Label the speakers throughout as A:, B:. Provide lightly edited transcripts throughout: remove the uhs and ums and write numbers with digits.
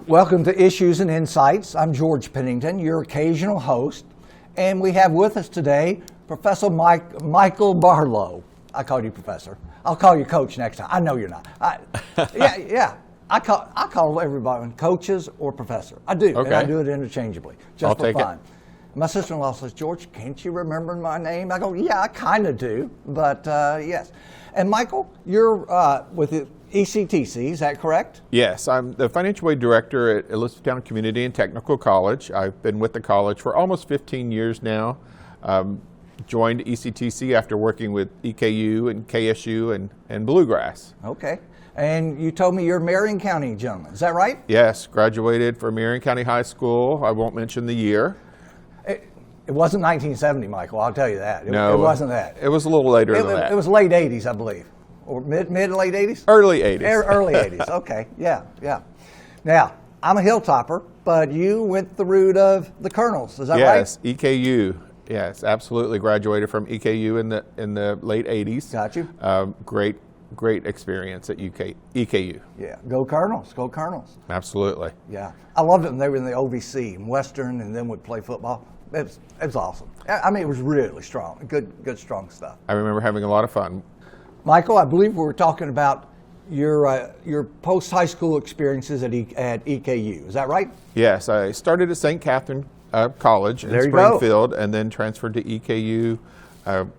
A: Welcome to Issues and Insights. I'm George Pennington, your occasional host, and we have with us today Professor Michael Barlow. I call you Professor. I'll call you Coach next time. I know you're not. I call everybody coaches or professor. I do, and I do it interchangeably, just for fun. My sister-in-law says, George, can't you remember my name? I go, yeah, I kind of do, but yes. And Michael, you're with the HCEC-TV, is that correct?
B: Yes, I'm the financial aid director at Elizabethtown Community and Technical College. I've been with the college for almost 15 years now. Joined HCEC-TV after working with EKU and KSU and Bluegrass.
A: Okay. And you told me you're a Marion County gentleman, is that right?
B: Yes, graduated from Marion County High School. I won't mention the year.
A: It wasn't 1970, Michael, I'll tell you that.
B: No,
A: it wasn't that.
B: It was a little later than that.
A: It was late 80s, I believe. Or mid late 80s?
B: Early 80s.
A: Early 80s, okay, yeah. Now, I'm a hilltopper, but you went the route of the Colonels, is that right?
B: Yes, EKU. Yes, absolutely. Graduated from EKU in the late 80s.
A: Got you.
B: Great experience at EKU.
A: Yeah, go Colonels, go Colonels.
B: Absolutely.
A: Yeah, I loved it when they were in the OVC, in Western, and then would play football. It was awesome. I mean, it was really strong, good strong stuff.
B: I remember having a lot of fun.
A: Michael, I believe we were talking about your post-high school experiences at EKU. Is that right?
B: Yes, I started at St. Catherine College in Springfield and then transferred to EKU,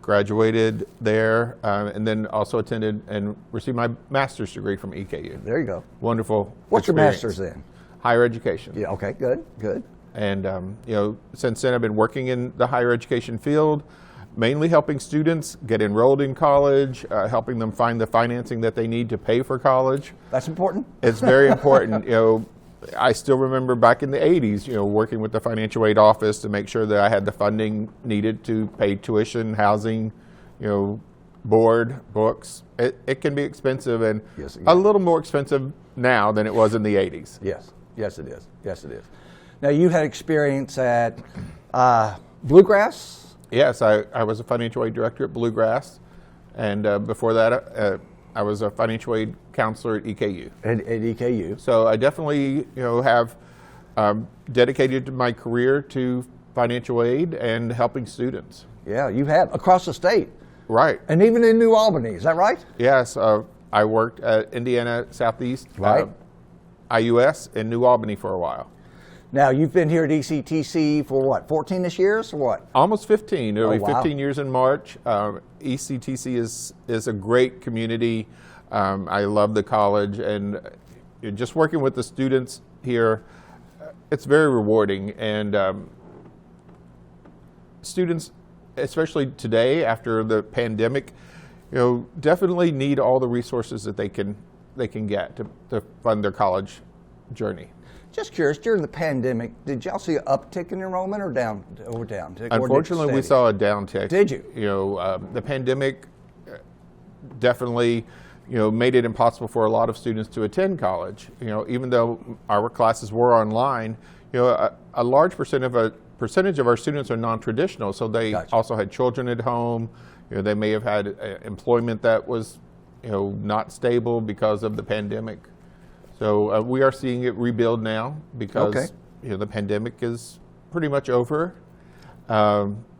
B: graduated there, and then also attended and received my master's degree from EKU.
A: There you go.
B: Wonderful.
A: What's your master's in?
B: Higher education.
A: Yeah, okay, good.
B: And since then I've been working in the higher education field, mainly helping students get enrolled in college, helping them find the financing that they need to pay for college.
A: That's important?
B: It's very important. I still remember back in the 80s, working with the financial aid office to make sure that I had the funding needed to pay tuition, housing, board, books. It can be expensive and a little more expensive now than it was in the 80s.
A: Yes it is. Now you had experience at Bluegrass?
B: Yes, I was a financial aid director at Bluegrass, and before that I was a financial aid counselor at EKU.
A: At EKU.
B: So I definitely have dedicated my career to financial aid and helping students.
A: Yeah, you have, across the state.
B: Right.
A: And even in New Albany, is that right?
B: Yes, I worked at Indiana Southeast, IUS in New Albany for a while.
A: Now, you've been here at HCEC for what, 14-ish years or what?
B: Almost 15. It'll be 15 years in March. HCEC is a great community. I love the college, and just working with the students here, it's very rewarding. And students, especially today after the pandemic, definitely need all the resources that they can get to fund their college journey.
A: Just curious, during the pandemic, did y'all see an uptick in enrollment or down?
B: Unfortunately, we saw a downtick.
A: Did you?
B: The pandemic definitely, made it impossible for a lot of students to attend college. Even though our classes were online, a large percentage of our students are non-traditional, so they also had children at home. They may have had employment that was, not stable because of the pandemic. So we are seeing it rebuild now because the pandemic is pretty much over,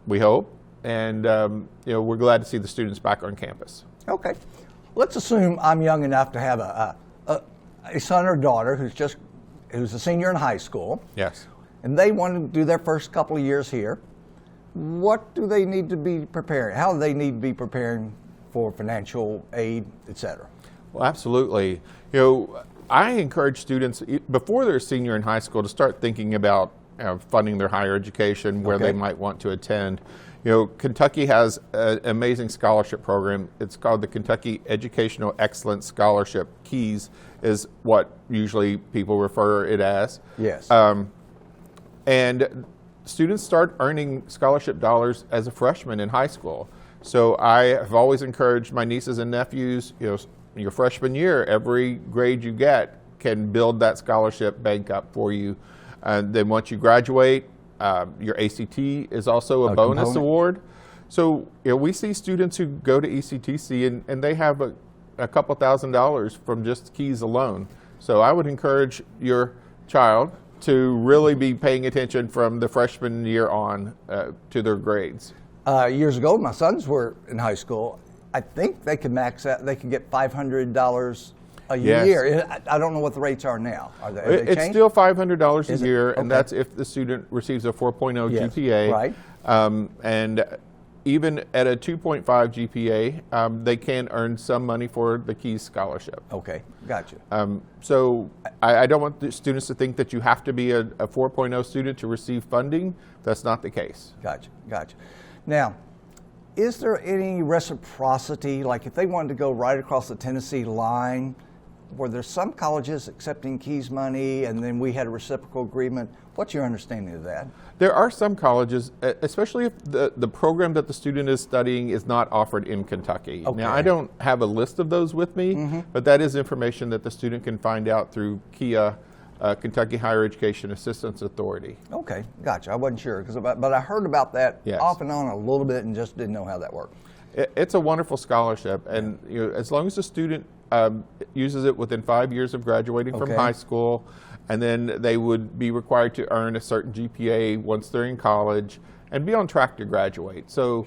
B: we hope, and we're glad to see the students back on campus.
A: Okay. Let's assume I'm young enough to have a son or daughter who's a senior in high school.
B: Yes.
A: And they want to do their first couple of years here. What do they need to be preparing? How do they need to be preparing for financial aid, et cetera?
B: Well, absolutely. I encourage students before they're a senior in high school to start thinking about funding their higher education, where they might want to attend. Kentucky has an amazing scholarship program. It's called the Kentucky Educational Excellence Scholarship. KEYS is what usually people refer it as.
A: Yes.
B: And students start earning scholarship dollars as a freshman in high school. So I have always encouraged my nieces and nephews, your freshman year, every grade you get can build that scholarship bank up for you. And then once you graduate, your ACT is also a bonus award. So we see students who go to HCEC and they have a couple $1,000s from just KEYS alone. So I would encourage your child to really be paying attention from the freshman year on to their grades.
A: Years ago, my sons were in high school. I think they could max out. They could get $500 a
B: Yes.
A: year. I don't know what the rates are now. Are they
B: It's
A: changed?
B: still $500 a
A: Is it?
B: year, and
A: Okay.
B: that's if the student receives a 4.0
A: Yes,
B: GPA.
A: right.
B: And even at a 2.5 GPA, they can earn some money for the KEYS scholarship.
A: Okay, gotcha.
B: So I don't want the students to think that you have to be a 4.0 student to receive funding. That's not the case.
A: Gotcha. Now, is there any reciprocity, like if they wanted to go right across the Tennessee line, were there some colleges accepting KEYS money and then we had a reciprocal agreement? What's your understanding of that?
B: There are some colleges, especially if the program that the student is studying is not offered in Kentucky.
A: Okay.
B: Now, I don't have a list of those with me, but that is information that the student can find out through KEA, Kentucky Higher Education Assistance Authority.
A: Okay, gotcha. I wasn't sure, but I heard about that
B: Yes.
A: off and on a little bit and just didn't know how that worked.
B: It's a wonderful scholarship, and as long as the student uses it within 5 years of graduating from
A: Okay.
B: high school, and then they would be required to earn a certain GPA once they're in college and be on track to graduate. So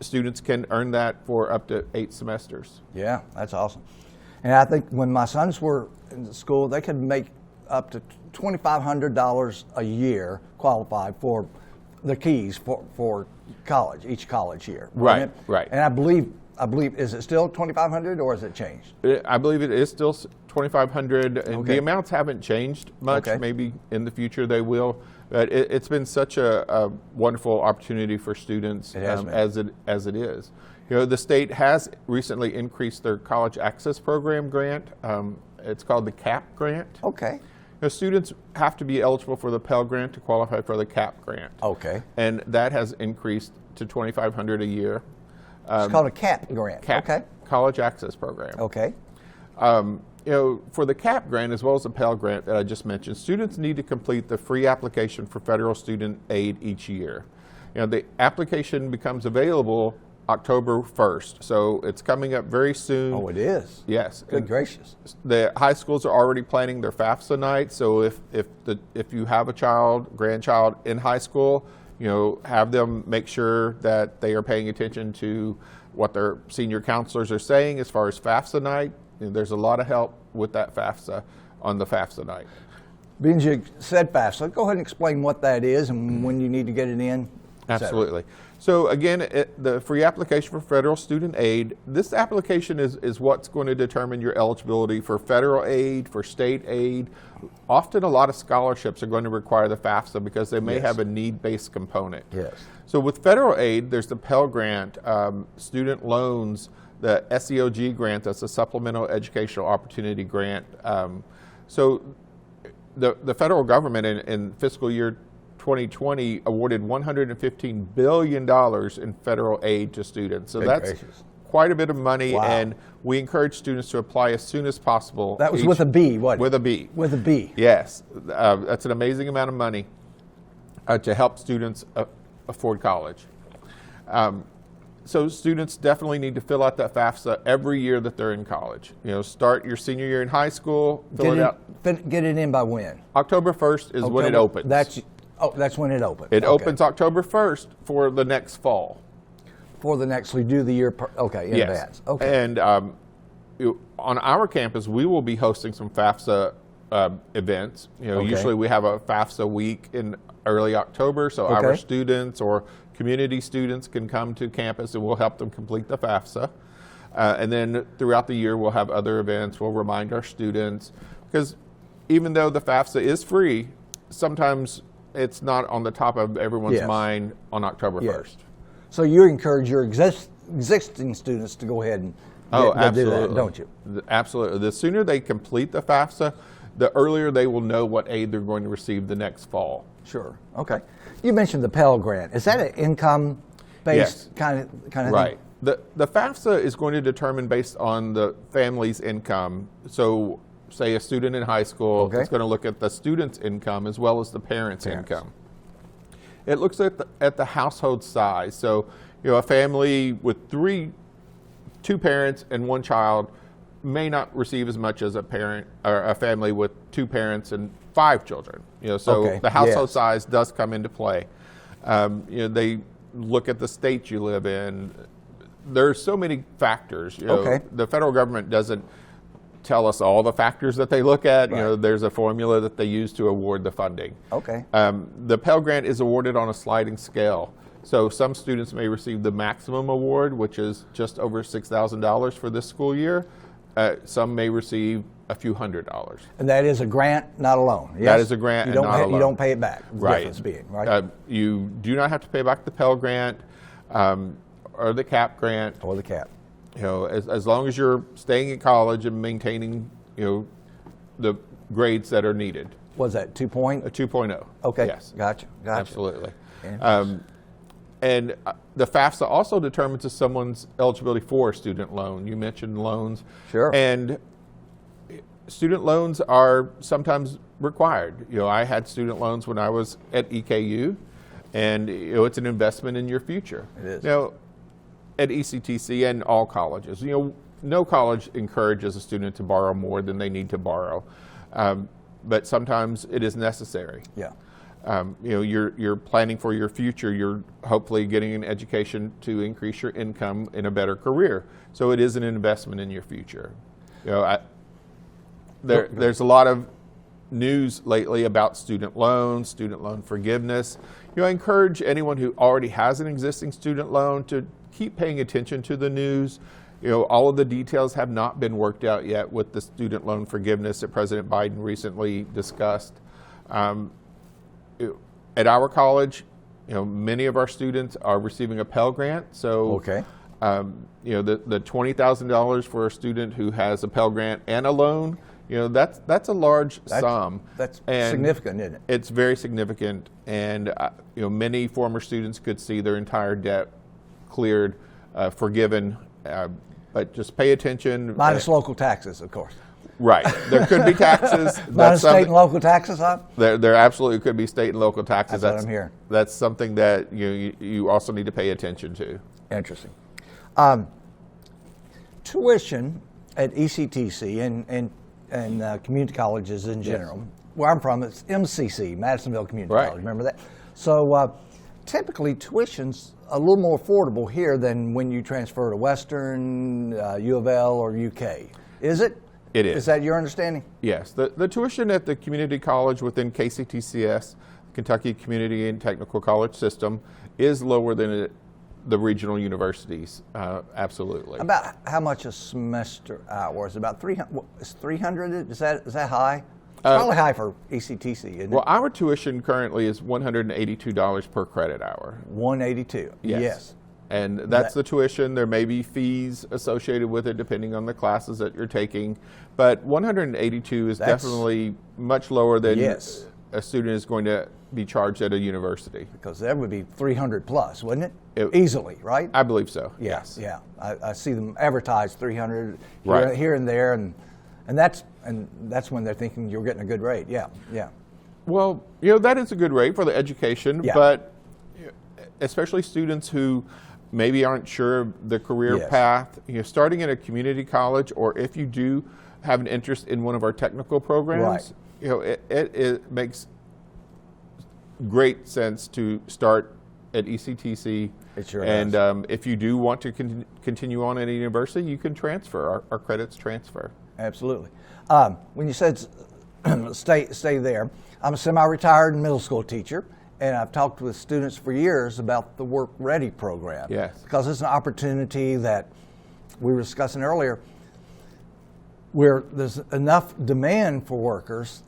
B: students can earn that for up to 8 semesters.
A: Yeah, that's awesome. And I think when my sons were in school, they could make up to $2,500 a year qualify for the KEYS for college, each college year. wasn't it?
B: Right.
A: And I believe, is it still $2,500 or has it changed?
B: I believe it is still $2,500, and
A: Okay.
B: the amounts haven't changed much.
A: Okay.
B: Maybe in the future they will. But it's been such a wonderful opportunity for students
A: It has been.
B: as it is. The state has recently increased their college access program grant. It's called the CAP grant.
A: Okay.
B: Students have to be eligible for the Pell grant to qualify for the CAP grant.
A: Okay.
B: And that has increased to $2,500 a year.
A: It's called a CAP grant.
B: CAP,
A: Okay.
B: College Access Program.
A: Okay.
B: For the CAP grant as well as the Pell grant that I just mentioned, students need to complete the free application for federal student aid each year. The application becomes available October 1st, so it's coming up very soon.
A: Oh, it is?
B: Yes.
A: Good gracious.
B: The high schools are already planning their Fafsa night, so if you have a grandchild in high school, have them make sure that they are paying attention to what their senior counselors are saying as far as Fafsa night. There's a lot of help with that Fafsa on the Fafsa night.
A: Being you said FAFSA, go ahead and explain what that is and when you need to get it in. et cetera.
B: Absolutely. So again, the free application for federal student aid, this application is what's going to determine your eligibility for federal aid, for state aid. Often a lot of scholarships are going to require the FAFSA because they may
A: Yes.
B: have a need-based component.
A: Yes.
B: So with federal aid, there's the Pell grant, student loans, the SEOG grant, that's a Supplemental Educational Opportunity Grant. So the federal government in fiscal year 2020 awarded $115 billion in federal aid to students. So
A: Good
B: that's
A: gracious.
B: quite a bit of money,
A: Wow.
B: and we encourage students to apply as soon as possible.
A: That was with a B, wasn't it?
B: With a B.
A: With a B.
B: Yes, that's an amazing amount of money to help students afford college. So students definitely need to fill out that FAFSA every year that they're in college. Start your senior year in high school, fill it out.
A: Get it in by when?
B: October 1st is when it
A: October-
B: opens.
A: That's when it opens.
B: It
A: Okay.
B: opens October 1st for the next fall.
A: For the next, we do the year, in advance. Okay.
B: And on our campus, we will be hosting some FAFSA events.
A: Okay.
B: Usually we have a FAFSA week in early October, so our
A: Okay.
B: students or community students can come to campus and we'll help them complete the FAFSA. And then throughout the year, we'll have other events. We'll remind our students, because even though the FAFSA is free, sometimes it's not on the top of everyone's
A: Yes.
B: mind on October 1st.
A: So you encourage your existing students to go ahead and do
B: absolutely.
A: that, don't you?
B: Absolutely. The sooner they complete the FAFSA, the earlier they will know what aid they're going to receive the next fall.
A: Sure. Okay. You mentioned the Pell grant. Is that an income-based
B: Yes.
A: kind of thing?
B: Right. The FAFSA is going to determine based on the family's income. So say a student in high school,
A: Okay.
B: it's going to look at the student's income as well as the parent's income. It looks at the household size. So, a family with two parents and one child, may not receive as much as a parent or a family with 2 parents and 5 children. So
A: Okay.
B: the household
A: Yes.
B: size does come into play. They look at the state you live in. There's so many factors.
A: Okay.
B: The federal government doesn't tell us all the factors that they look at.
A: Right.
B: There's a formula that they use to award the funding.
A: Okay.
B: The Pell Grant is awarded on a sliding scale. So some students may receive the maximum award, which is just over $6,000 for this school year. Some may receive a few $100s.
A: And that is a grant, not a loan. Yes?
B: That is a grant
A: You
B: and
A: don't
B: not a
A: You
B: loan.
A: don't pay it back. The
B: Right.
A: difference being, right?
B: You do not have to pay back the Pell Grant or the CAP grant.
A: Or the cap.
B: As long as you're staying in college and maintaining, the grades that are needed.
A: Was that 2 point?
B: A 2.0.
A: Okay.
B: Yes.
A: Gotcha.
B: Absolutely.
A: Interesting.
B: And the FAFSA also determines if someone's eligibility for a student loan. You mentioned loans.
A: Sure.
B: And student loans are sometimes required. I had student loans when I was at EKU, and it's an investment in your future.
A: It is.
B: Now, at ECTC and all colleges, no college encourages a student to borrow more than they need to borrow, but sometimes it is necessary.
A: Yeah.
B: You're planning for your future. You're hopefully getting an education to increase your income in a better career. So it is an investment in your future. There's a lot of news lately about student loans, student loan forgiveness. I encourage anyone who already has an existing student loan to keep paying attention to the news. All of the details have not been worked out yet with the student loan forgiveness that President Biden recently discussed. At our college, many of our students are receiving a Pell Grant. So,
A: Okay.
B: the $20,000 for a student who has a Pell Grant and a loan, that's a large sum.
A: That's
B: And
A: significant, isn't it?
B: It's very significant, and many former students could see their entire debt cleared, forgiven. But just pay attention.
A: Minus local taxes, of course.
B: Right. There could be taxes.
A: Minus state and local taxes, huh?
B: There absolutely could be state and local taxes.
A: That's what I'm hearing.
B: That's something that you also need to pay attention to.
A: Interesting. Tuition at ECTC and community colleges in general, where I'm from, it's MCC, Madisonville Community
B: Right.
A: College. Remember that? So typically tuition's a little more affordable here than when you transfer to Western, U of L, or UK. Is it?
B: It is.
A: Is that your understanding?
B: Yes. The tuition at the community college within KCTCS, Kentucky Community and Technical College System, is lower than the regional universities. Absolutely.
A: About how much a semester hour? Is it about 300? Is 300? Is that high? It's probably high for ECTC, isn't
B: Well, our tuition currently is $182 per credit hour.
A: it? 182. Yes.
B: And that's the tuition. There may be fees associated with it depending on the classes that you're taking. But 182 is
A: That's-
B: definitely much lower than
A: Yes.
B: a student is going to be charged at a university.
A: Because that would be 300 plus, wouldn't it?
B: It-
A: Easily, right?
B: I believe so.
A: Yes. Yeah. I see them advertised 300
B: Right.
A: here and there, and that's when they're thinking you're getting a good rate. Yeah. Yeah.
B: Well, that is a good rate for the education,
A: Yeah.
B: but especially students who maybe aren't sure of the career
A: Yes.
B: path, starting at a community college, or if you do have an interest in one of our technical programs, it makes great sense to start at ECTC.
A: It sure
B: and
A: does.
B: If you do want to continue on at a university, you can transfer. Our credits transfer.
A: Absolutely. When you said stay there, I'm a semi-retired middle school teacher, and I've talked with students for years about the Work Ready program.
B: Yes.
A: Because it's an opportunity that we were discussing earlier, where there's enough demand for workers,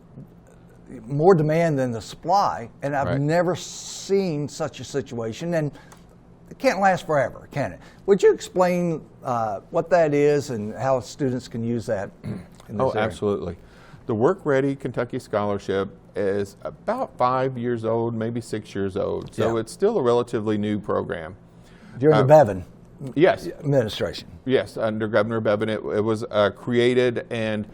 A: more demand than the supply, and I've
B: Right.
A: never seen such a situation, and it can't last forever, can it? Would you explain what that is and how students can use that in this area?
B: Absolutely. The Work Ready Kentucky Scholarship is about 5 years old, maybe 6 years old. So
A: Yeah.
B: it's still a relatively new program.
A: During the Bevan
B: Yes,
A: administration.
B: yes, under Governor Bevan, it was created, and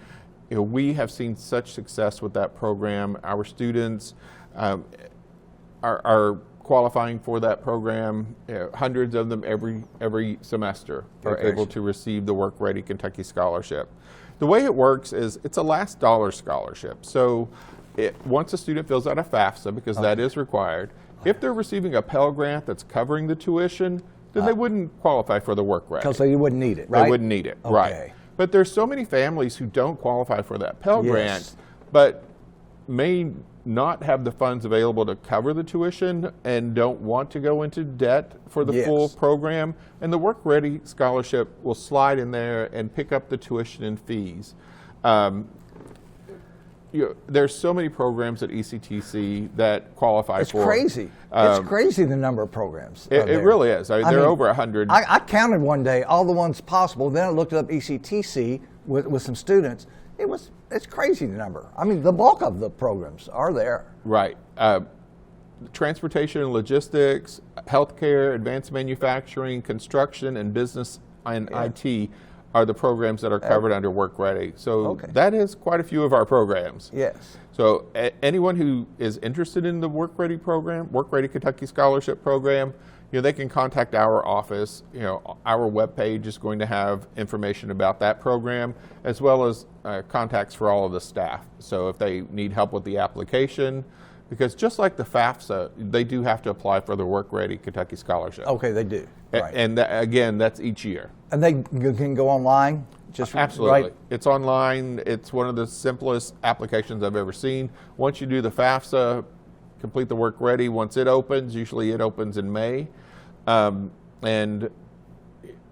B: we have seen such success with that program. Our students are qualifying for that program, hundreds of them every semester are able to receive the Work Ready Kentucky Scholarship. The way it works is it's a last dollar scholarship. So once a student fills out a Fafsa, because that is required, if they're receiving a Pell grant that's covering the tuition, then they wouldn't qualify for the Work Ready.
A: Because you wouldn't need it, right?
B: They wouldn't need it,
A: Okay.
B: right. But there's so many families who don't qualify for that Pell grant, but may not have the funds available to cover the tuition and don't want to go into debt for the full program. And the Work Ready Scholarship will slide in there and pick up the tuition and fees. There's so many programs at ECTC that qualify for.
A: It's crazy. It's crazy the number of programs.
B: It really is. I mean, there are over 100.
A: I counted one day all the ones possible. Then I looked up ECTC with some students. It's crazy the number. I mean, the bulk of the programs are there.
B: Right. Transportation and logistics, healthcare, advanced manufacturing, construction, and business and IT are the programs that are covered under Work Ready. So that is quite a few of our programs.
A: Yes.
B: So anyone who is interested in the Work Ready program, Work Ready Kentucky Scholarship Program, they can contact our office. Our webpage is going to have information about that program, as well as contacts for all of the staff. So if they need help with the application, because just like the FAFSA, they do have to apply for the Work Ready Kentucky Scholarship.
A: Okay, they do. Right.
B: And again, that's each year.
A: And they can go online?
B: Absolutely.
A: Right?
B: It's online. It's one of the simplest applications I've ever seen. Once you do the FAFSA, complete the Work Ready. Once it opens, usually it opens in May. And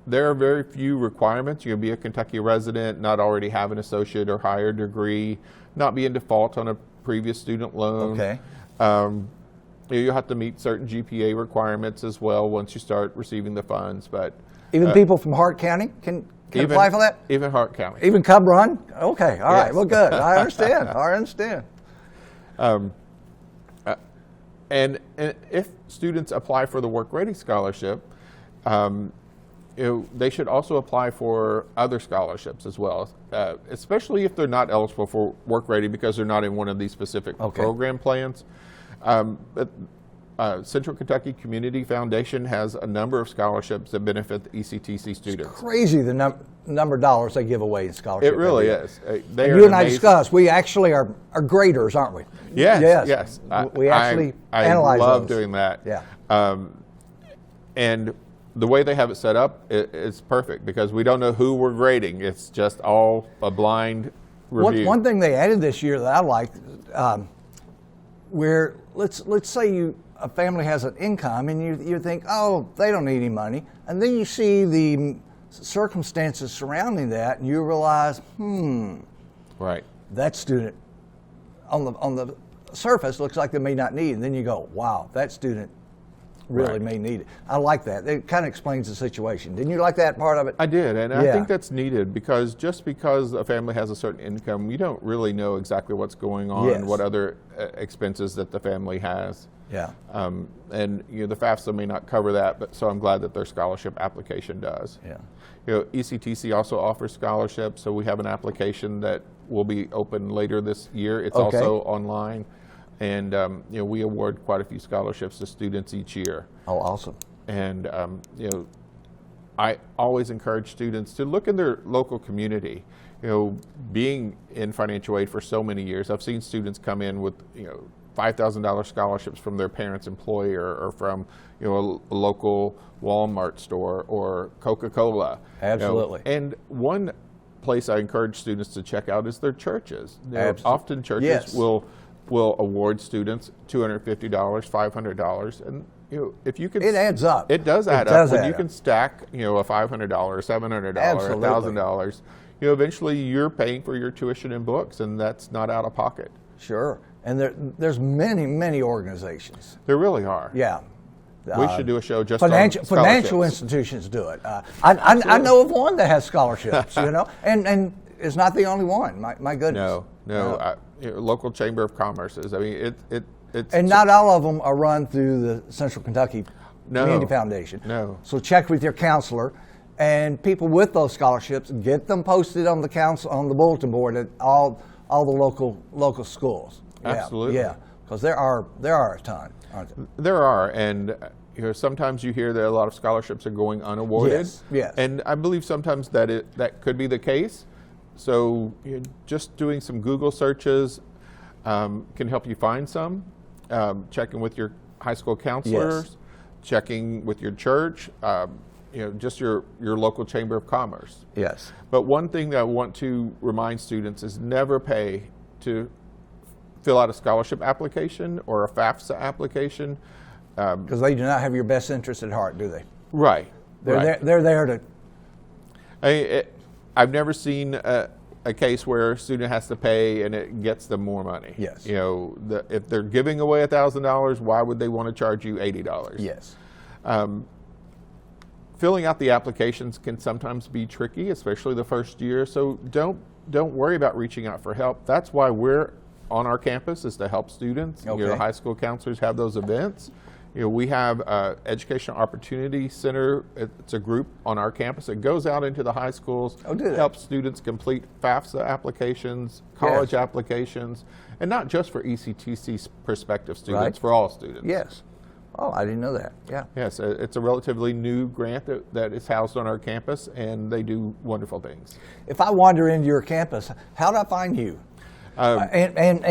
B: there are very few requirements. You can be a Kentucky resident, not already have an associate or higher degree, not be in default on a previous student loan.
A: Okay.
B: You'll have to meet certain GPA requirements as well once you start receiving the funds. But
A: even people from Hart County can apply for that?
B: Even Hart County.
A: Even Cub Run? Okay, all right, well, good. I understand. I understand.
B: And if students apply for the Work Ready Scholarship, they should also apply for other scholarships as well, especially if they're not eligible for Work Ready because they're not in one of these specific program plans. Central Kentucky Community Foundation has a number of scholarships that benefit the ECTC students.
A: It's crazy the number of dollars they give away in scholarships.
B: It really is.
A: You and I discussed, we actually are graders, aren't we?
B: Yes.
A: We actually analyze those.
B: I love doing that.
A: Yeah.
B: And the way they have it set up is perfect because we don't know who we're grading. It's just all a blind review.
A: One thing they added this year that I liked, where let's say a family has an income and you think, oh, they don't need any money, and then you see the circumstances surrounding that and you realize,
B: right,
A: that student on the surface looks like they may not need, and then you go, wow, that student really may need it. I like that. It kind of explains the situation. Didn't you like that part of it?
B: I did, and I think that's needed because just because a family has a certain income, you don't really know exactly what's going on, what other expenses that the family has.
A: Yeah.
B: And the FAFSA may not cover that, but so I'm glad that their scholarship application does.
A: Yeah.
B: ECTC also offers scholarships, so we have an application that will be open later this year. It's also online. And we award quite a few scholarships to students each year.
A: Oh, awesome!
B: And I always encourage students to look in their local community. Being in financial aid for so many years, I've seen students come in with $5,000 scholarships from their parents' employer or from a local Walmart store or Coca-Cola.
A: Absolutely.
B: And one place I encourage students to check out is their churches. Often churches will award students $250, $500, and if you can,
A: it adds up.
B: It does add up. When you can stack, a $500, $700, $1,000, eventually you're paying for your tuition and books, and that's not out of pocket.
A: Sure, and there's many organizations.
B: There really are.
A: Yeah.
B: We should do a show just
A: financial institutions do it. I know of one that has scholarships, and it's not the only one. My goodness.
B: No. Local Chamber of Commerce's. I mean, it's
A: and not all of them are run through the Central Kentucky Community Foundation.
B: No.
A: So check with your counselor, and people with those scholarships, get them posted on the bulletin board at all the local schools.
B: Absolutely.
A: Yeah. Because there are a ton, aren't there?
B: There are, and sometimes you hear that a lot of scholarships are going unawarded.
A: Yes.
B: And I believe sometimes that could be the case. So just doing some Google searches can help you find some. Checking with your high school counselors, checking with your church, just your local chamber of commerce.
A: Yes.
B: But one thing that I want to remind students is never pay to fill out a scholarship application or a Fafsa application.
A: Because they do not have your best interest at heart, do they?
B: Right.
A: They're there to.
B: I've never seen a case where a student has to pay and it gets them more money.
A: Yes.
B: If they're giving away $1,000, why would they want to charge you $80?
A: Yes.
B: Filling out the applications can sometimes be tricky, especially the first year. So don't worry about reaching out for help. That's why we're on our campus, is to help students.
A: Okay.
B: High school counselors have those events. We have Educational Opportunity Center. It's a group on our campus that goes out into the high schools, helps students complete FAFSA applications, college applications, and not just for ECTC prospective students, for all students.
A: Yes. Oh, I didn't know that. Yeah.
B: Yes, it's a relatively new grant that is housed on our campus, and they do wonderful things.
A: If I wander into your campus, how do I find you? And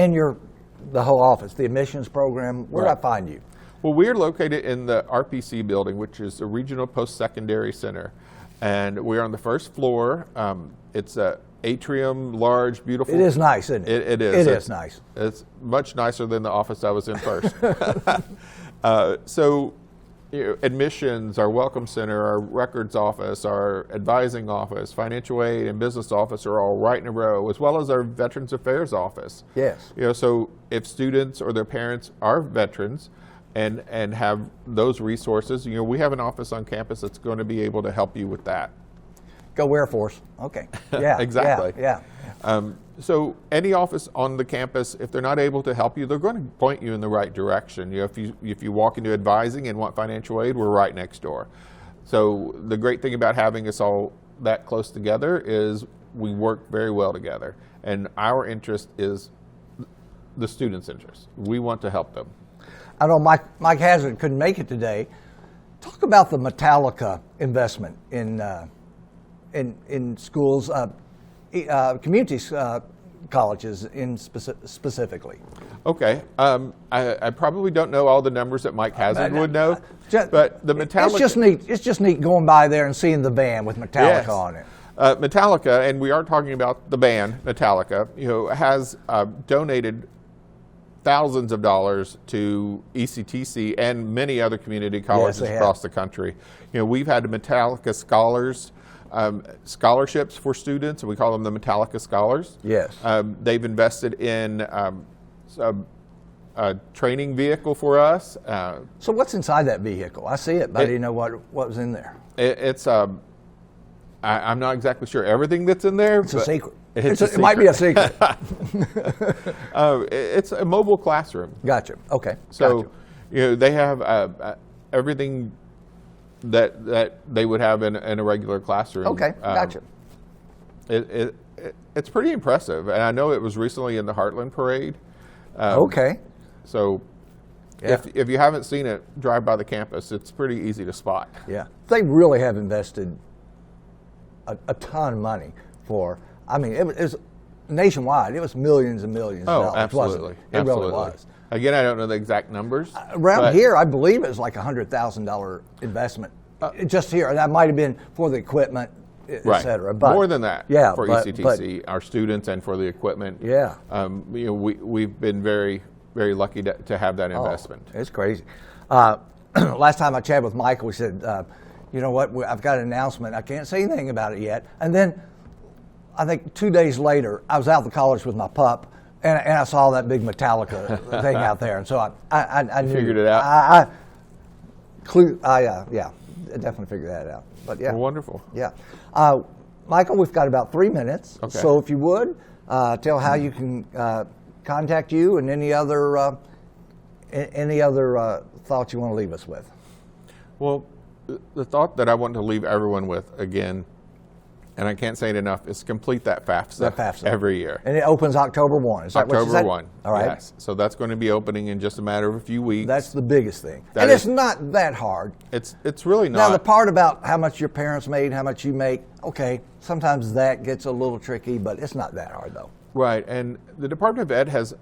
A: the whole office, the admissions program, where do I find you?
B: Well, we're located in the RPC building, which is the Regional Post-Secondary Center. And we're on the first floor. It's a atrium, large, beautiful.
A: It is nice, isn't it?
B: It is.
A: It is nice.
B: It's much nicer than the office I was in first. Admissions, our welcome center, our records office, our advising office, financial aid and business office are all right in a row, as well as our Veterans Affairs office.
A: Yes.
B: So if students or their parents are veterans and have those resources, we have an office on campus that's going to be able to help you with that.
A: Go Air Force. Okay. Yeah.
B: Exactly.
A: Yeah.
B: So any office on the campus, if they're not able to help you, they're going to point you in the right direction. If you walk into advising and want financial aid, we're right next door. So the great thing about having us all that close together is we work very well together. And our interest is the students' interest. We want to help them.
A: I know Mike Hazard couldn't make it today. Talk about the Metallica investment in schools, community colleges specifically.
B: Okay, I probably don't know all the numbers that Mike Hazard would know, but the Metallica.
A: It's just neat going by there and seeing the van with Metallica on it.
B: Metallica, and we are talking about the band Metallica, has donated thousands of dollars to ECTC and many other community colleges across the country. We've had Metallica scholars. Scholarships for students, and we call them the Metallica Scholars.
A: Yes.
B: They've invested in a training vehicle for us.
A: So what's inside that vehicle? I see it, but I didn't know what was in there.
B: I'm not exactly sure everything that's in there.
A: It's a secret.
B: It
A: might be a secret.
B: It's a mobile classroom.
A: Gotcha. Okay.
B: So, they have everything that they would have in a regular classroom.
A: Okay, gotcha.
B: It's pretty impressive, and I know it was recently in the Heartland Parade.
A: Okay.
B: So, if you haven't seen it, drive by the campus. It's pretty easy to spot.
A: Yeah, they really have invested a ton of money for. I mean, it was nationwide. It was millions and millions of dollars.
B: Absolutely.
A: It really was.
B: Again, I don't know the exact numbers.
A: Around here, I believe it was like $100,000 investment just here. And that might have been for the equipment, et cetera. But
B: more than that for ECTC, our students, and for the equipment.
A: Yeah.
B: We've been very, very lucky to have that investment.
A: It's crazy. Last time I chatted with Michael, we said, you know what, I've got an announcement. I can't say anything about it yet. And then I think 2 days later, I was out of the college with my pup, and I saw that big Metallica thing out there, and so I knew.
B: Figured it out.
A: I definitely figured that out. But yeah,
B: wonderful.
A: Yeah, Michael, we've got about 3 minutes.
B: Okay.
A: So if you would tell how you can contact you and any other thoughts you want to leave us with.
B: Well, the thought that I want to leave everyone with again and I can't say it enough, is complete that FAFSA,
A: That FAFSA.
B: every year.
A: And it opens October 1. Is that what you
B: October
A: said?
B: 1.
A: All right.
B: Yes. So that's going to be opening in just a matter of a few weeks.
A: That's the biggest thing.
B: That
A: And
B: is-
A: it's not that hard.
B: It's really
A: Now,
B: not.
A: the part about how much your parents made, how much you make, okay, sometimes that gets a little tricky, but it's not that hard, though.
B: Right, and the Department of Ed has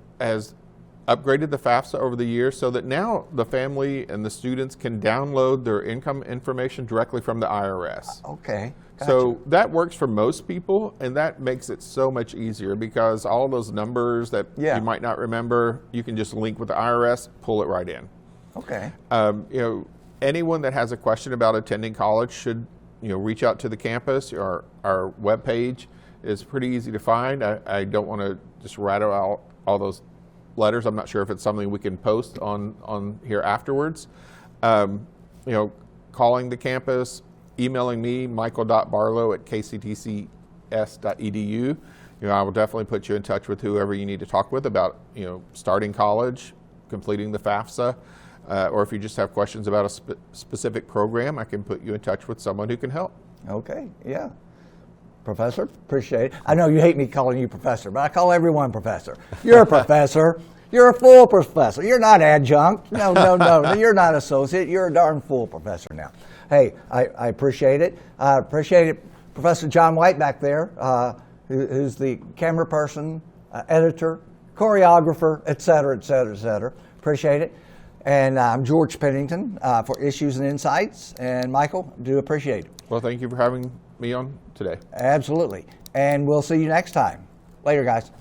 B: upgraded the FAFSA over the years so that now the family and the students can download their income information directly from the IRS.
A: Okay. Gotcha.
B: So that works for most people, and that makes it so much easier because all those numbers that you might not remember, you can just link with the IRS, pull it right in.
A: Okay.
B: Anyone that has a question about attending college should reach out to the campus. Our webpage is pretty easy to find. I don't want to just rattle out all those letters. I'm not sure if it's something we can post on here afterwards. Calling the campus, emailing me, michael.barlow@kctcs.edu. I will definitely put you in touch with whoever you need to talk with about starting college, completing the FAFSA, or if you just have questions about a specific program, I can put you in touch with someone who can help.
A: Okay, yeah. Professor, appreciate it. I know you hate me calling you professor, but I call everyone professor. You're a professor. You're a full professor. You're not adjunct. No. You're not associate. You're a darn full professor now. Hey, I appreciate it. I appreciate it, Professor John White back there, who's the camera person, editor, choreographer, et cetera, et cetera, et cetera. Appreciate it. And I'm George Pennington for Issues and Insights. And Michael, do appreciate it.
B: Well, thank you for having me on today.
A: Absolutely. And we'll see you next time. Later, guys.